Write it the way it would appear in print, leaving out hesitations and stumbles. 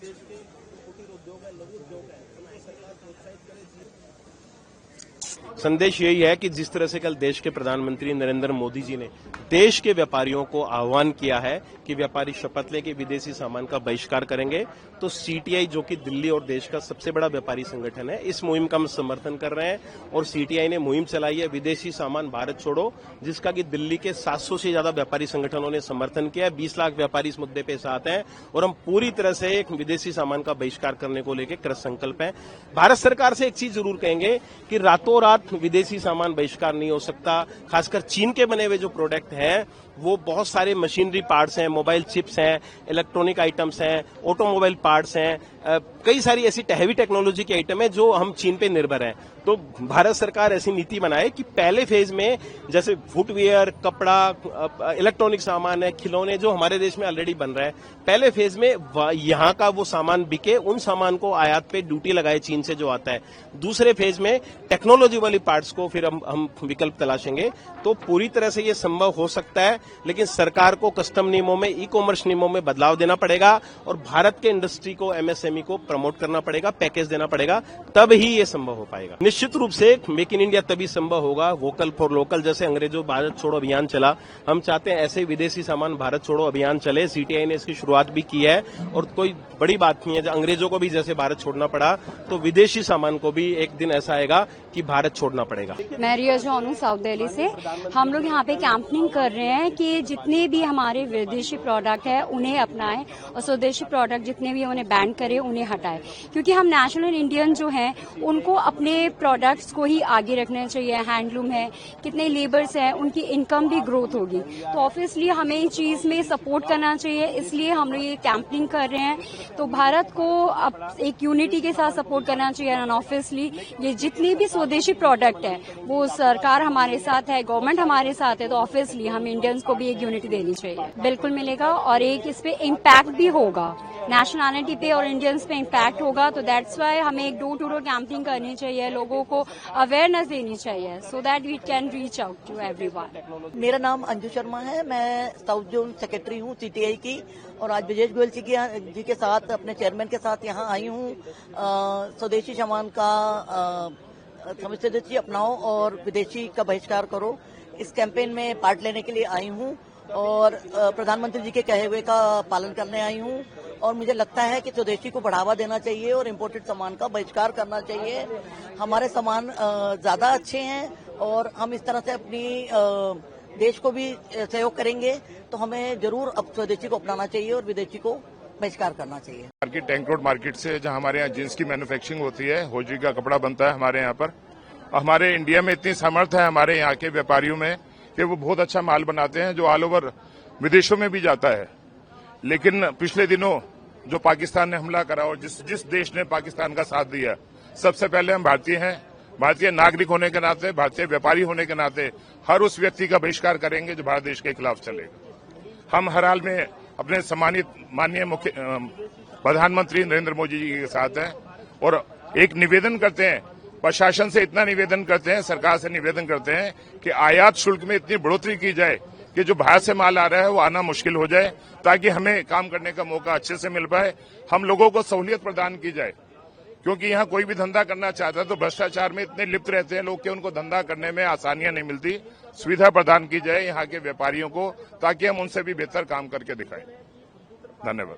देश के कुटीर उद्योग है, लघु उद्योग है, उनको सरकार प्रोत्साहित करे। संदेश यही है कि जिस तरह से कल देश के प्रधानमंत्री नरेंद्र मोदी जी ने देश के व्यापारियों को आह्वान किया है कि व्यापारी शपथ लेके विदेशी सामान का बहिष्कार करेंगे, तो सीटीआई जो कि दिल्ली और देश का सबसे बड़ा व्यापारी संगठन है, इस मुहिम का हम समर्थन कर रहे हैं। और सीटीआई ने मुहिम चलाई है विदेशी सामान भारत छोड़ो, जिसका कि दिल्ली के 700 से ज्यादा व्यापारी संगठनों ने समर्थन किया है। 20 लाख व्यापारी इस मुद्दे पे साथ हैं और हम पूरी तरह से एक विदेशी सामान का बहिष्कार करने को लेकर कृत संकल्प है। भारत सरकार से एक चीज जरूर कहेंगे कि रातों रात विदेशी सामान बहिष्कार नहीं हो सकता। खासकर चीन के बने हुए जो प्रोडक्ट हैं, वो बहुत सारे मशीनरी पार्ट्स हैं, मोबाइल चिप्स हैं, इलेक्ट्रॉनिक आइटम्स हैं, ऑटोमोबाइल पार्ट्स हैं, कई सारी ऐसी हैवी टेक्नोलॉजी के आइटम है जो हम चीन पे निर्भर हैं। तो भारत सरकार ऐसी नीति बनाए कि पहले फेज में जैसे फुटवियर, कपड़ा, इलेक्ट्रॉनिक सामान है, खिलौने जो हमारे देश में ऑलरेडी बन रहा है, पहले फेज में यहाँ का वो सामान बिके, उन सामान को आयात पे ड्यूटी लगाए चीन से जो आता है। दूसरे फेज में टेक्नोलॉजी वाली पार्ट्स को फिर हम विकल्प तलाशेंगे। तो पूरी तरह से ये संभव हो सकता है, लेकिन सरकार को कस्टम नियमों में, ई कॉमर्स नियमों में बदलाव देना पड़ेगा और भारत के इंडस्ट्री को, एमएसएमई को प्रमोट करना पड़ेगा, पैकेज देना पड़ेगा, तब ही ये संभव हो पाएगा। निश्चित रूप से मेक इन इंडिया तभी संभव होगा, वोकल फॉर लोकल जैसे अंग्रेजों भारत छोड़ो अभियान चला, हम चाहते हैं ऐसे विदेशी सामान भारत छोड़ो अभियान चले। सीटीआई ने इसकी शुरुआत भी की है और कोई बड़ी बात नहीं है। अंग्रेजों को भी जैसे भारत छोड़ना पड़ा, तो विदेशी सामान को भी एक दिन ऐसा आएगा कि भारत छोड़ना पड़ेगा। मैं रिया जॉन हूँ साउथ दिल्ली से। हम लोग यहाँ पे कैंपेनिंग कर रहे हैं कि जितने भी हमारे विदेशी प्रोडक्ट है उन्हें अपनाएं और स्वदेशी प्रोडक्ट जितने भी उन्हें बैन करें उन्हें हटाएं, क्योंकि हम नेशनल इंडियन जो हैं उनको अपने प्रोडक्ट्स को ही आगे रखना चाहिए। हैंडलूम है, कितने लेबर्स हैं, उनकी इनकम भी ग्रोथ होगी, तो ऑब्वियसली हमें इस चीज में सपोर्ट करना चाहिए। इसलिए हम लोग ये कैंपेनिंग कर रहे हैं। तो भारत को अब एक यूनिटी के साथ सपोर्ट करना चाहिए एंड ऑब्वियसली ये जितने भी स्वदेशी प्रोडक्ट है वो सरकार हमारे साथ है, गवर्नमेंट हमारे साथ है, तो ऑब्वियसली हम इंडियंस को भी एक यूनिटी देनी चाहिए। बिल्कुल मिलेगा और एक इस पे इम्पैक्ट भी होगा, नेशनलिटी पे और इंडियंस पे इम्पैक्ट होगा। तो दैट्स वाई हमें एक डोर टू डोर कैंपिंग करनी चाहिए, लोगों को अवेयरनेस देनी चाहिए so that we can reach out to everyone. मेरा नाम अंजू शर्मा है, मैं साउथ जोन सेक्रेटरी हूँ सीटीआई की और आज ब्रजेश गोयल जी के साथ, अपने चेयरमैन के साथ यहाँ आई हूँ। स्वदेशी सामान का स्वदेशी अपनाओ और विदेशी का बहिष्कार करो, इस कैंपेन में पार्ट लेने के लिए आई हूँ और प्रधानमंत्री जी के कहे हुए का पालन करने आई हूँ। और मुझे लगता है कि स्वदेशी को बढ़ावा देना चाहिए और इम्पोर्टेड सामान का बहिष्कार करना चाहिए। हमारे सामान ज्यादा अच्छे हैं और हम इस तरह से अपनी देश को भी सहयोग करेंगे, तो हमें जरूर अब स्वदेशी को अपनाना चाहिए और विदेशी को बहिष्कार करना चाहिए। मार्केट टैंक रोड मार्केट से जहां हमारे यहाँ जींस की मैन्युफैक्चरिंग होती है, होजरी का कपड़ा बनता है हमारे यहाँ पर। हमारे इंडिया में इतनी सामर्थ्य है हमारे यहाँ के व्यापारियों में कि वो बहुत अच्छा माल बनाते हैं जो ऑल ओवर विदेशों में भी जाता है। लेकिन पिछले दिनों जो पाकिस्तान ने हमला करा और जिस देश ने पाकिस्तान का साथ दिया, सबसे पहले हम भारतीय हैं, भारतीय नागरिक होने के नाते, भारतीय व्यापारी होने के नाते हर उस व्यक्ति का बहिष्कार करेंगे जो भारत देश के खिलाफ चलेगा। हम हर हाल में अपने सम्मानित माननीय मुख्य प्रधानमंत्री नरेंद्र मोदी जी के साथ हैं और एक निवेदन करते हैं, प्रशासन से इतना निवेदन करते हैं, सरकार से निवेदन करते हैं कि आयात शुल्क में इतनी बढ़ोतरी की जाए कि जो बाहर से माल आ रहा है वो आना मुश्किल हो जाए, ताकि हमें काम करने का मौका अच्छे से मिल पाए, हम लोगों को सहूलियत प्रदान की जाए। क्योंकि यहाँ कोई भी धंधा करना चाहता है तो भ्रष्टाचार में इतने लिप्त रहते हैं लोग कि उनको धंधा करने में आसानियां नहीं मिलती। सुविधा प्रदान की जाए यहाँ के व्यापारियों को, ताकि हम उनसे भी बेहतर काम करके दिखाएं। धन्यवाद।